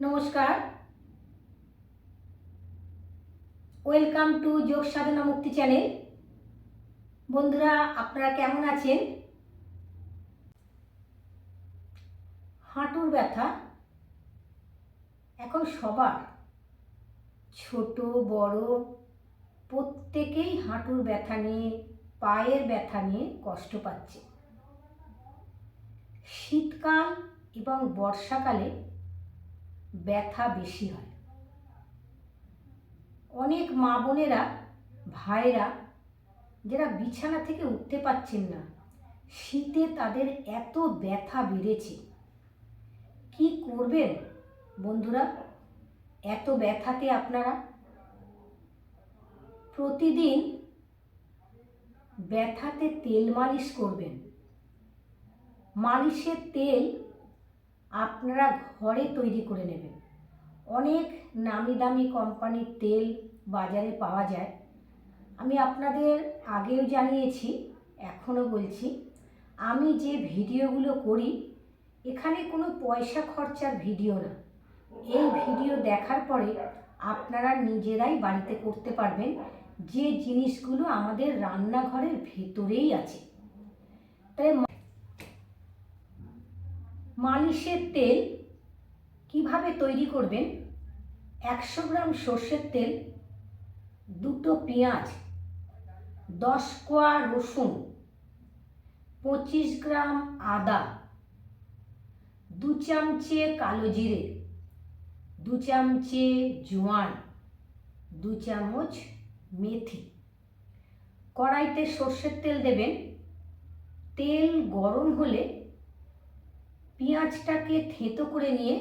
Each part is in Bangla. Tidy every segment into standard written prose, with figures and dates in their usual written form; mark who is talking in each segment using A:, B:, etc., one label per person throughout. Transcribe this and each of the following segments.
A: নমস্কার, ওয়েলকাম টু যোগ সাধনা মুক্তি চ্যানেল। বন্ধুরা, আপনারা কেমন আছেন? হাঁটুর ব্যথা এখন সবার, ছোট বড় প্রত্যেকেই হাঁটুর ব্যথা নিয়ে, পায়ের ব্যথা নিয়ে কষ্ট পাচ্ছে। শীতকাল এবং বর্ষাকালে ব্যথা বেশি হয়। অনেক মা বোনেরা, ভাইরা যারা বিছানা থেকে উঠতে পারছেন না, শীতে তাদের এত ব্যথা বেড়েছে। কি করবেন বন্ধুরা? এত ব্যথাতে আপনারা প্রতিদিন ব্যথাতে তেল মালিশ করবেন। মালিশের তেল আপনারা ঘরে তৈরি করে নেবেন। অনেক নামি দামি কোম্পানির তেল বাজারে পাওয়া যায়। আমি আপনাদের আগেও জানিয়েছি, এখনও বলছি, আমি যে ভিডিওগুলো করি এখানে কোনো পয়সা খরচার ভিডিও না। এই ভিডিও দেখার পরে আপনারা নিজেরাই বাড়িতে করতে পারবেন, যে জিনিসগুলো আমাদের রান্নাঘরের ভেতরেই আছে। তাই মালিশের তেল কিভাবে তৈরি করবেন? 100 গ্রাম সর্ষের তেল, 2টো পেঁয়াজ, 10 কোয়া রসুন, 25 গ্রাম আদা, 2 চামচে কালো জিরে, 2 চামচে জোয়ান, 2 চামচ মেথি। কড়াইতে সর্ষের তেল দেবেন। তেল গরম হলে পেঁয়াজটাকে থেঁতো করে নিয়ে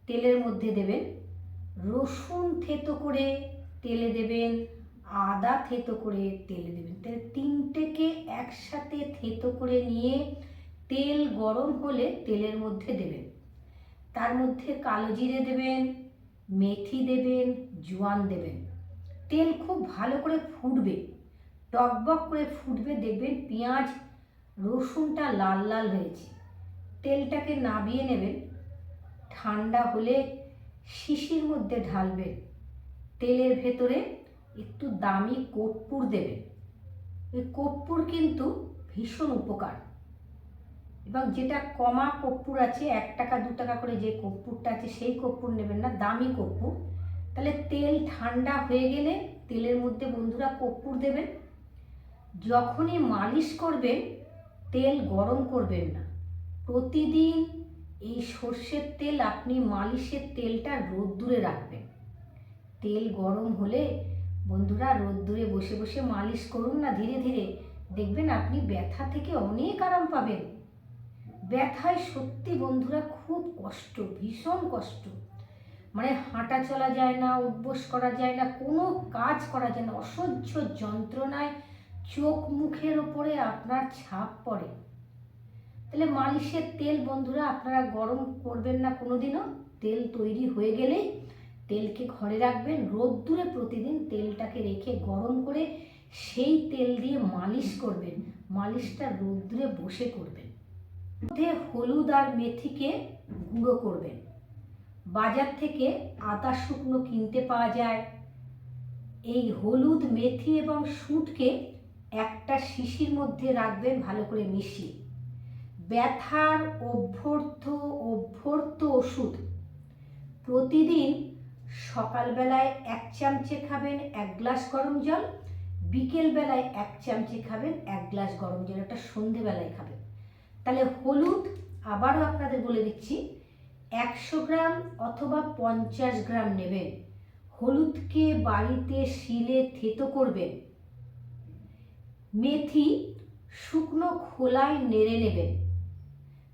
A: তেলের মধ্যে দেবেন। রসুন থেঁতো করে তেলে দেবেন, আদা থেঁতো করে তেলে দেবেন। তাহলে তিনটেকে একসাথে থেঁতো করে নিয়ে তেল গরম হলে তেলের মধ্যে দেবেন। তার মধ্যে কালো জিরে দেবেন, মেথি দেবেন, জোয়ান দেবেন। তেল খুব ভালো করে ফুটবে, টকবক করে ফুটবে। দেখবেন পেঁয়াজ রসুনটা লাল লাল হয়েছে। তেলটাকে নাবিয়ে নেবেন। ঠান্ডা হলে শিশির মধ্যে ঢালবেন। তেলের ভেতরে একটু দামি কর্পূর দেবেন। এই কর্পূর কিন্তু ভীষণ উপকার। এবং যেটা কমা কর্পূর আছে, 1 টাকা 2 টাকা করে যে কর্পূরটা আছে সেই কর্পূর নেবেন না, দামি কর্পূর। তাহলে তেল ঠান্ডা হয়ে গেলে তেলের মধ্যে বন্ধুরা কর্পূর দেবেন। যখনই মালিশ করবেন তেল গরম করবেন না। প্রতিদিন এই সর্ষের তেল আপনি মালিশের তেলটা রোদ্দুরে রাখবেন। তেল গরম হলে বন্ধুরা রোদ্দুরে বসে বসে মালিশ করুন না, ধীরে ধীরে। দেখবেন আপনি ব্যথা থেকে অনেক আরাম পাবেন। ব্যথায় সত্যি বন্ধুরা খুব কষ্ট, ভীষণ কষ্ট। মানে হাঁটা চলা যায় না, উঠবোস করা যায় না, কোনো কাজ করা যায় না। অসহ্য যন্ত্রণায় চোখ মুখের ওপরে আপনার ছাপ পড়ে। তাহলে মালিশের তেল বন্ধুরা আপনারা গরম করবেন না কোনোদিনও। তেল তৈরি হয়ে গেলেই তেলকে ঘরে রাখবেন। রোদ্দুরে প্রতিদিন তেলটাকে রেখে গরম করে সেই তেল দিয়ে মালিশ করবেন। মালিশটা রোদ্দুরে বসে করবেন। মধ্যে হলুদ আর মেথিকে গুঁড়ো করবেন। বাজার থেকে আদা শুকনো কিনতে পাওয়া যায়। এই হলুদ, মেথি এবং শুঁটকে একটা শিশির মধ্যে রাখবেন ভালো করে মিশিয়ে। ব্যথার অভ্যর্থ ওষুধ প্রতিদিন সকালবেলায় 1 চামচে খাবেন 1 গ্লাস গরম জল, বিকেলবেলায় 1 চামচে খাবেন 1 গ্লাস গরম জল। এটা সন্ধেবেলায় খাবেন। তাহলে হলুদ আবারও আপনাদের বলে দিচ্ছি, 100 গ্রাম অথবা 50 গ্রাম নেবেন। হলুদকে বাড়িতে শিলে থেঁতো করবেন। মেথি শুকনো খোলায় নেড়ে নেবেন।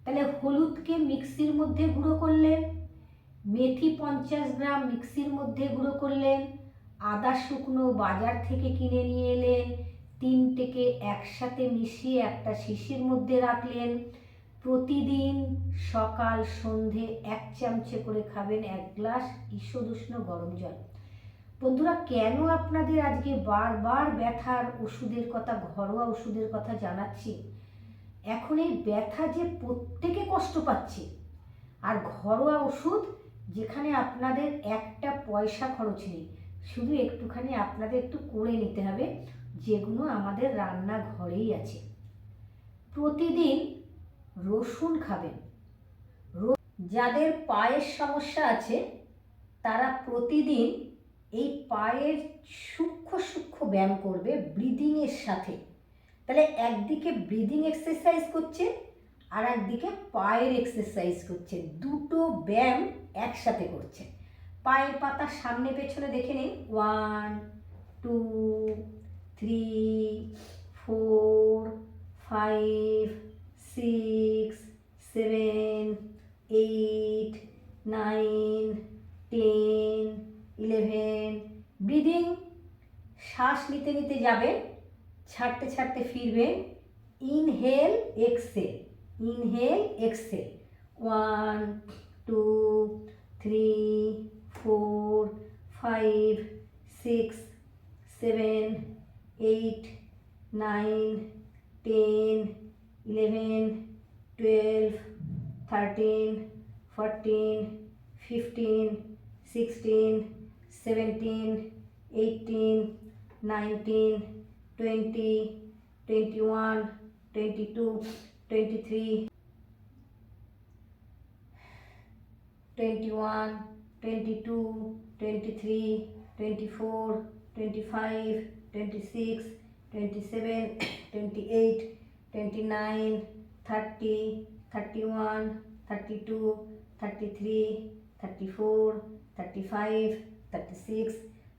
A: তাহলে হলুদকে মিক্সির মধ্যে গুঁড়ো করলেন, মেথি 50 গ্রাম মিক্সির মধ্যে গুঁড়ো করলেন, আদা শুকনো বাজার থেকে কিনে নিয়ে এলেন, তিনটেকে একসাথে মিশিয়ে একটা শিশির মধ্যে রাখলেন। প্রতিদিন সকাল সন্ধে 1 চামচে করে খাবেন 1 গ্লাস ঈষদুষ্ণ গরম জল। বন্ধুরা, কেন আপনাদের আজকে বারবার ব্যথার ওষুধের কথা, ঘরোয়া ওষুধের কথা জানাচ্ছি? এখন এই ব্যথা যে প্রত্যেকে কষ্ট পাচ্ছে, আর ঘরোয়া ওষুধ যেখানে আপনাদের একটা পয়সা খরচ নেই, শুধু একটুখানি আপনাদের একটু করে নিতে হবে, যেগুলো আমাদের রান্নাঘরেই আছে। প্রতিদিন রসুন খাবেন। যাদের পায়ের সমস্যা আছে তারা প্রতিদিন এই পায়ের সূক্ষ্ম সূক্ষ্ম ব্যায়াম করবে ব্রিদিংয়ের সাথে। তাহলে একদিকে ব্রিদিং এক্সারসাইজ করছে আর একদিকে পায়ের এক্সারসাইজ করছে, দুটো ব্যায়াম একসাথে করছে। পায়ের পাতা সামনে পেছনে দেখে নিন, 1 2 3 4 5 6 7 8 9 10 11। ব্রিদিং, শ্বাস নিতে নিতে যাবেন, ছাড়তে ছাড়তে ফিরবেন। Inhale exhale, inhale exhale, 1 2 3 4 5 6 7 8 9 10 11 12 13 14 15 16 17 18 19 20 21 22 23 21 22 23 24 25 26 27 28 29 30 31 32 33 34 35 36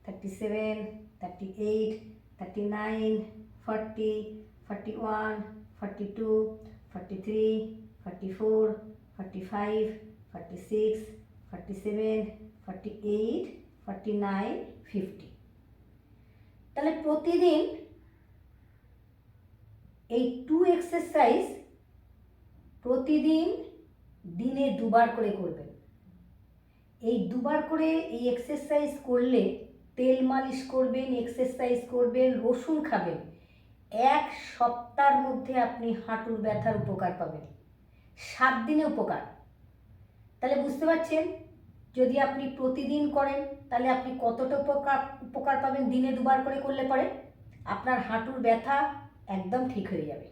A: 37 38 39 40 41 42 43 44 45 46 47 48 49 50। তাহলে প্রতিদিন এই 2 এক্সারসাইজ প্রতিদিন দিনে 2 বার করে করবেন। এই 2 বার করে এই এক্সারসাইজ করলে, তেল মালিশ করবেন, এক্সারসাইজ করবেন, রসুন খাবেন, 1 সপ্তাহের মধ্যে আপনি হাঁটুর ব্যথার উপকার পাবেন। 7 দিনে উপকার। তাহলে বুঝতে পারছেন, যদি আপনি প্রতিদিন করেন তাহলে আপনি কতটা উপকার পাবেন দিনে 2 বার করে করলে পরে আপনার হাঁটুর ব্যথা একদম ঠিক হয়ে যাবে।